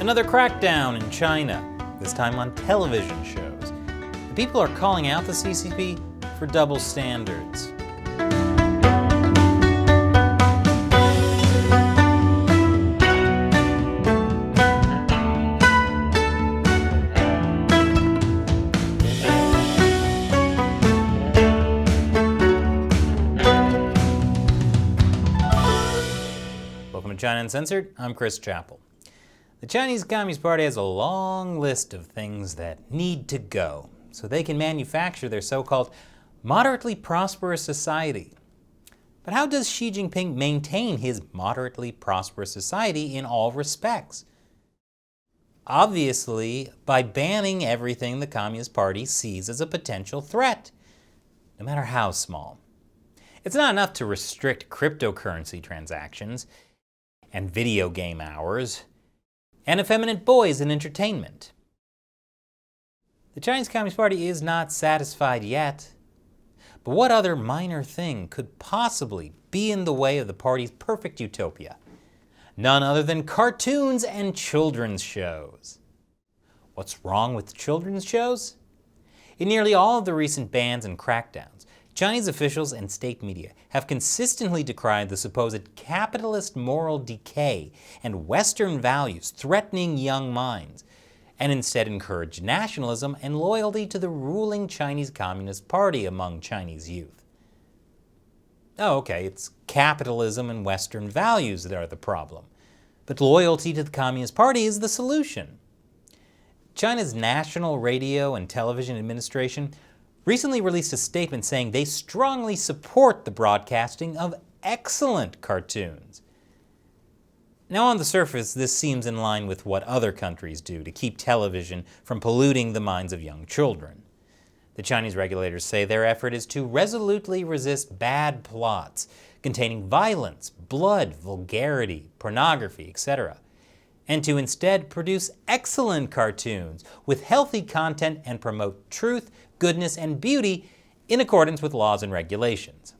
Another crackdown in China, this time on television shows. The people are calling out the CCP for double standards. Welcome to China Uncensored. I'm Chris Chappell. The Chinese Communist Party has a long list of things that need to go so they can manufacture their so-called moderately prosperous society. But how does Xi Jinping maintain his moderately prosperous society in all respects? Obviously, by banning everything the Communist Party sees as a potential threat, no matter how small. It's not enough to restrict cryptocurrency transactions and video game hours and effeminate boys in entertainment. The Chinese Communist Party is not satisfied yet. But what other minor thing could possibly be in the way of the party's perfect utopia? None other than cartoons and children's shows. What's wrong with children's shows? In nearly all of the recent bans and crackdowns, Chinese officials and state media have consistently decried the supposed capitalist moral decay and Western values threatening young minds, and instead encouraged nationalism and loyalty to the ruling Chinese Communist Party among Chinese youth. Oh, okay, it's capitalism and Western values that are the problem, but loyalty to the Communist Party is the solution. China's National Radio and Television Administration recently released a statement saying they strongly support the broadcasting of excellent cartoons. Now, on the surface, this seems in line with what other countries do to keep television from polluting the minds of young children. The Chinese regulators say their effort is to resolutely resist bad plots containing violence, blood, vulgarity, pornography, etc., and to instead produce excellent cartoons with healthy content and promote truth, goodness, and beauty in accordance with laws and regulations.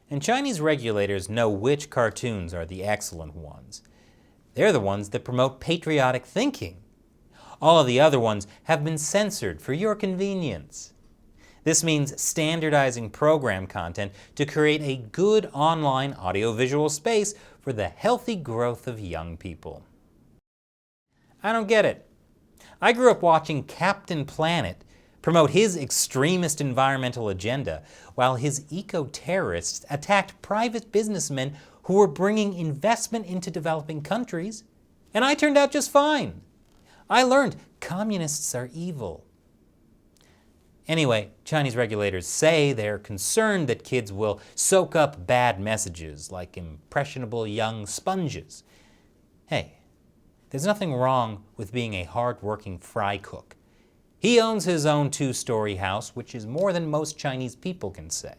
And Chinese regulators know which cartoons are the excellent ones. They're the ones that promote patriotic thinking. All of the other ones have been censored for your convenience. This means standardizing program content to create a good online audiovisual space for the healthy growth of young people. I don't get it. I grew up watching Captain Planet promote his extremist environmental agenda while his eco-terrorists attacked private businessmen who were bringing investment into developing countries, and I turned out just fine. I learned communists are evil. Anyway, Chinese regulators say they're concerned that kids will soak up bad messages like impressionable young sponges. Hey, there's nothing wrong with being a hard-working fry cook. He owns his own 2-story house, which is more than most Chinese people can say.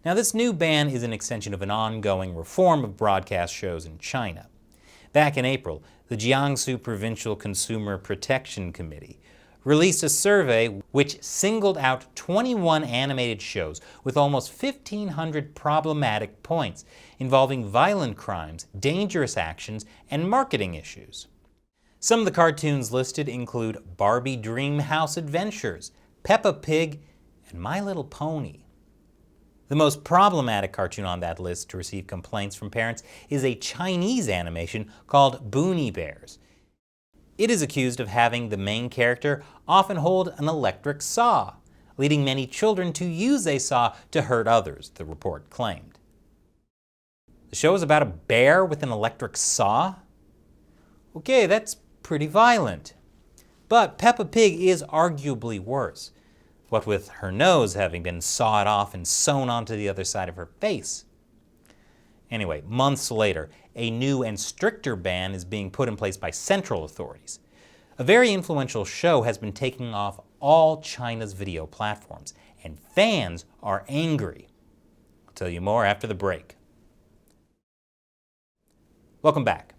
Now, this new ban is an extension of an ongoing reform of broadcast shows in China. Back in April, the Jiangsu Provincial Consumer Protection Committee released a survey which singled out 21 animated shows with almost 1,500 problematic points involving violent crimes, dangerous actions, and marketing issues. Some of the cartoons listed include Barbie Dream House Adventures, Peppa Pig, and My Little Pony. The most problematic cartoon on that list to receive complaints from parents is a Chinese animation called Boonie Bears. It is accused of having the main character often hold an electric saw, leading many children to use a saw to hurt others, the report claimed. The show is about a bear with an electric saw? Okay, that's pretty violent. But Peppa Pig is arguably worse, what with her nose having been sawed off and sewn onto the other side of her face. Anyway, months later, a new and stricter ban is being put in place by central authorities. A very influential show has been taken off all China's video platforms, and fans are angry. I'll tell you more after the break. Welcome back.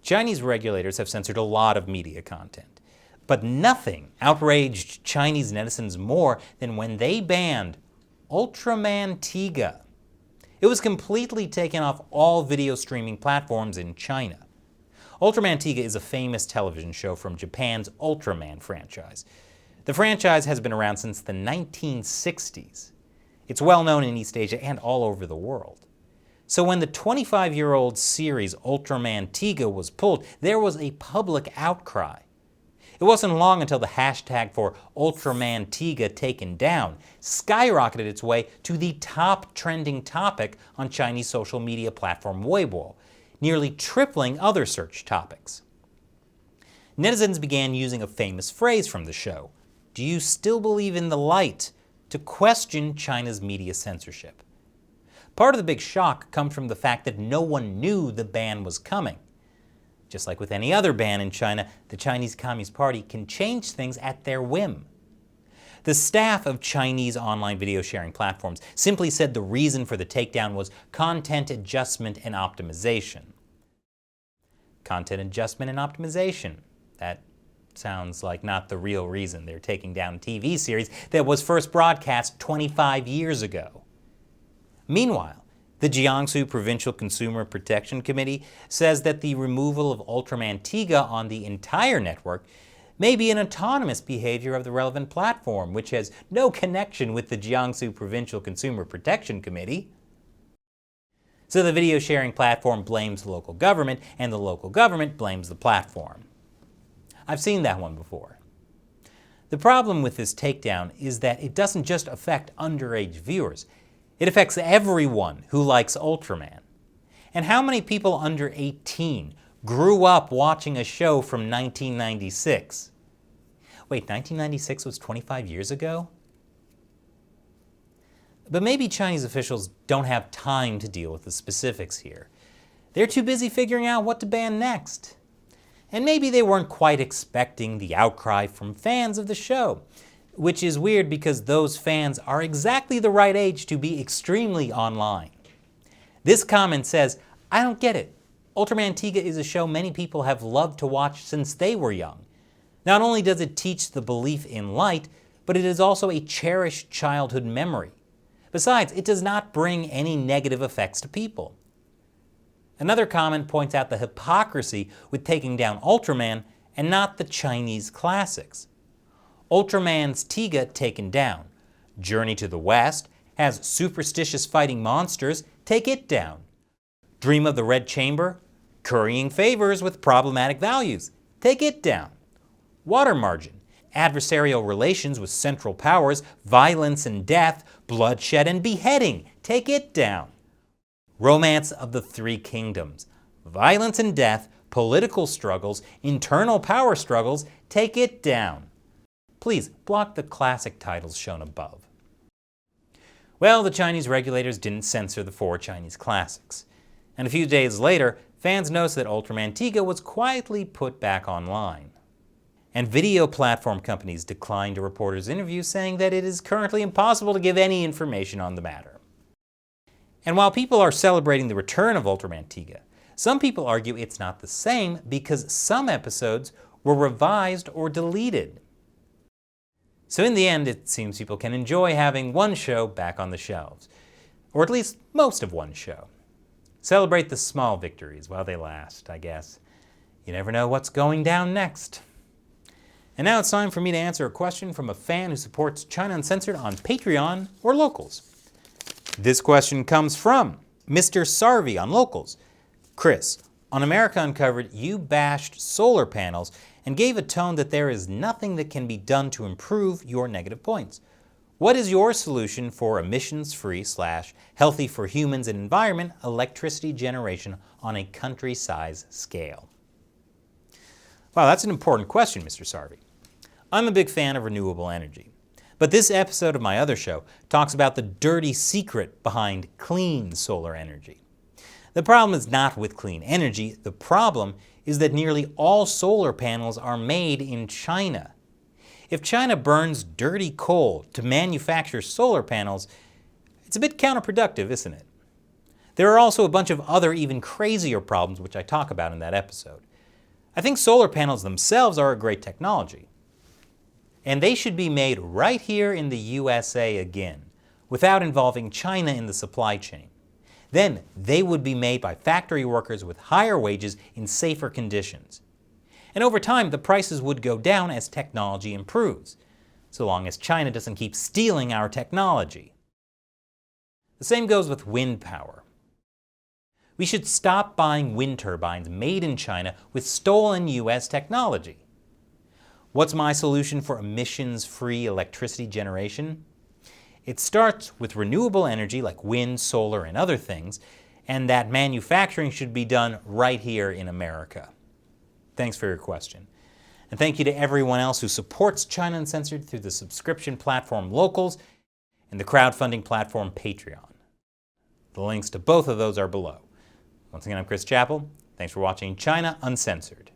Chinese regulators have censored a lot of media content, but nothing outraged Chinese netizens more than when they banned Ultraman Tiga. It was completely taken off all video streaming platforms in China. Ultraman Tiga is a famous television show from Japan's Ultraman franchise. The franchise has been around since the 1960s. It's well known in East Asia and all over the world. So when the 25-year-old series Ultraman Tiga was pulled, there was a public outcry. It wasn't long until the hashtag for Ultraman Tiga taken down skyrocketed its way to the top trending topic on Chinese social media platform Weibo, nearly tripling other search topics. Netizens began using a famous phrase from the show, "Do you still believe in the light?" to question China's media censorship. Part of the big shock comes from the fact that no one knew the ban was coming. Just like with any other ban in China, the Chinese Communist Party can change things at their whim. The staff of Chinese online video sharing platforms simply said the reason for the takedown was content adjustment and optimization. Content adjustment and optimization. That sounds like not the real reason they're taking down a TV series that was first broadcast 25 years ago. Meanwhile, the Jiangsu Provincial Consumer Protection Committee says that the removal of Ultraman Tiga on the entire network may be an autonomous behavior of the relevant platform, which has no connection with the Jiangsu Provincial Consumer Protection Committee. So the video sharing platform blames the local government, and the local government blames the platform. I've seen that one before. The problem with this takedown is that it doesn't just affect underage viewers. It affects everyone who likes Ultraman. And how many people under 18 grew up watching a show from 1996? Wait, 1996 was 25 years ago? But maybe Chinese officials don't have time to deal with the specifics here. They're too busy figuring out what to ban next. And maybe they weren't quite expecting the outcry from fans of the show, which is weird because those fans are exactly the right age to be extremely online. This comment says, "I don't get it. Ultraman Tiga is a show many people have loved to watch since they were young. Not only does it teach the belief in light, but it is also a cherished childhood memory. Besides, it does not bring any negative effects to people." Another comment points out the hypocrisy with taking down Ultraman and not the Chinese classics. Ultraman's Tiga taken down. Journey to the West has superstitious fighting monsters, take it down. Dream of the Red Chamber, currying favors with problematic values, take it down. Water Margin, adversarial relations with central powers, violence and death, bloodshed and beheading, take it down. Romance of the Three Kingdoms, violence and death, political struggles, internal power struggles, take it down. Please block the classic titles shown above. Well, the Chinese regulators didn't censor the 4 Chinese classics. And a few days later, fans noticed that Ultraman Tiga was quietly put back online. And video platform companies declined a reporter's interview, saying that it is currently impossible to give any information on the matter. And while people are celebrating the return of Ultraman Tiga, some people argue it's not the same because some episodes were revised or deleted. So in the end, it seems people can enjoy having one show back on the shelves, or at least most of one show. Celebrate the small victories while they last, I guess. You never know what's going down next. And now it's time for me to answer a question from a fan who supports China Uncensored on Patreon or Locals. This question comes from Mr. Sarvi on Locals. Chris, on America Uncovered, you bashed solar panels and gave a tone that there is nothing that can be done to improve your negative points. What is your solution for emissions-free / healthy for humans and environment electricity generation on a country-size scale? Wow, that's an important question, Mr. Sarvi. I'm a big fan of renewable energy. But this episode of my other show talks about the dirty secret behind clean solar energy. The problem is not with clean energy. The problem is that nearly all solar panels are made in China. If China burns dirty coal to manufacture solar panels, it's a bit counterproductive, isn't it? There are also a bunch of other even crazier problems which I talk about in that episode. I think solar panels themselves are a great technology. And they should be made right here in the USA again, without involving China in the supply chain. Then they would be made by factory workers with higher wages in safer conditions. And over time, the prices would go down as technology improves, so long as China doesn't keep stealing our technology. The same goes with wind power. We should stop buying wind turbines made in China with stolen US technology. What's my solution for emissions-free electricity generation? It starts with renewable energy like wind, solar, and other things, and that manufacturing should be done right here in America. Thanks for your question. And thank you to everyone else who supports China Uncensored through the subscription platform Locals and the crowdfunding platform Patreon. The links to both of those are below. Once again, I'm Chris Chappell. Thanks for watching China Uncensored.